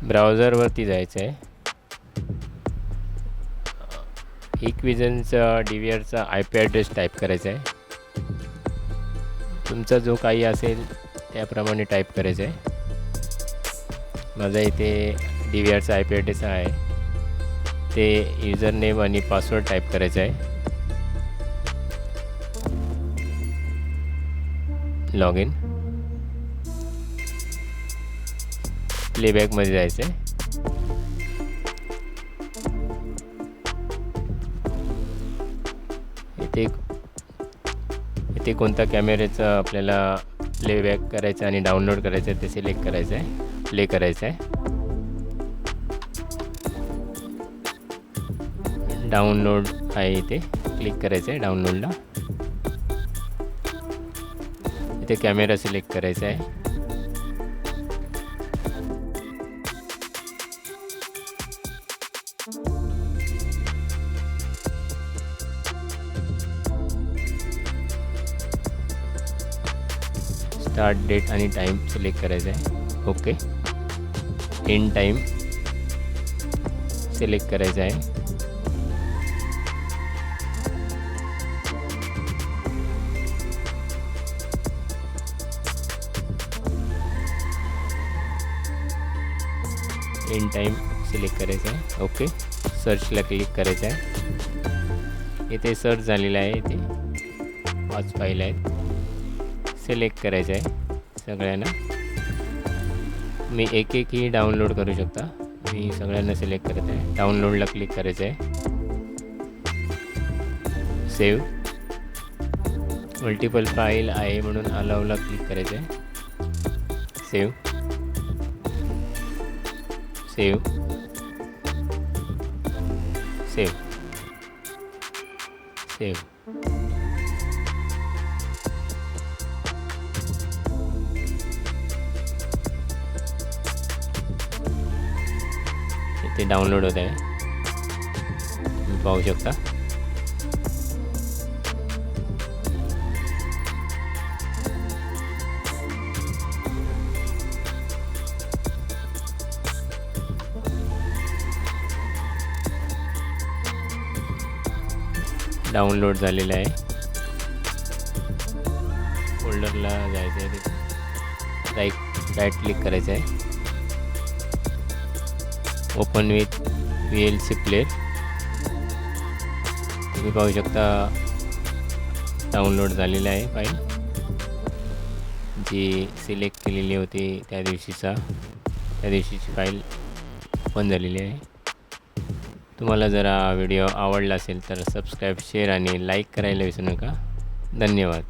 ब्राउझरवरती जायचं आहे. हिकविजनचा DVRचा IP address type करायचा आहे. तुमचा जो काही असेल त्याप्रमाणे टाईप करायचं आहे. माझा इथे DVRचा IP ॲड्रेस आहे. ते युजर नेम आणि पासवर्ड टाईप करायचा आहे. Log in. प्लेबॅकमध्ये जायचं आहे. इथे कोणत्या कॅमेऱ्याचं आपल्याला प्लेबॅक करायचं आणि डाउनलोड करायचं आहे ते सिलेक्ट करायचं आहे. प्ले करायचं आहे. डाउनलोड आहे इथे क्लिक करायचं आहे. डाउनलोडला इथे कॅमेरा सिलेक्ट करायचा आहे. स्टार्ट डेट आणि टाईम सिलेक्ट करायचा आहे. ओके. एंड टाईम सिलेक्ट करायचा आहे. एंड टाईम सिलेक्ट करायचा आहे. ओके. सर्चला क्लिक करायचं आहे. इथे सर्च झालेलं आहे. इथे 5 फाईल आहेत. सिलेक्ट करायचं आहे सगळ्यांना. मी एक ही डाउनलोड करू शकता. मी सगळ्यांना सिलेक्ट करत आहे. डाउनलोडला क्लिक करायचं आहे. सेव्ह. मल्टिपल फाईल आहे म्हणून अलाउला क्लिक करायचं आहे. सेव्ह. सेव्ह. सेव्ह. सेव्ह. ते डाउनलोड होत आहे. तुम्ही पाहू शकता. डाउनलोड झालेलं आहे. फोल्डरला जायचं आहे. तिथे राईट क्लिक करायचं आहे. Open with VLC player. तुम्ही पाहू शकता डाउनलोड झालेलं आहे फाईल जी सिलेक्ट केलेली होती त्या दिवशीची फाईल ओपन झालेली आहे. तुम्हाला जर हा व्हिडिओ आवडला असेल तर सबस्क्राईब, शेअर आणि लाईक करायला विसरू नका. धन्यवाद.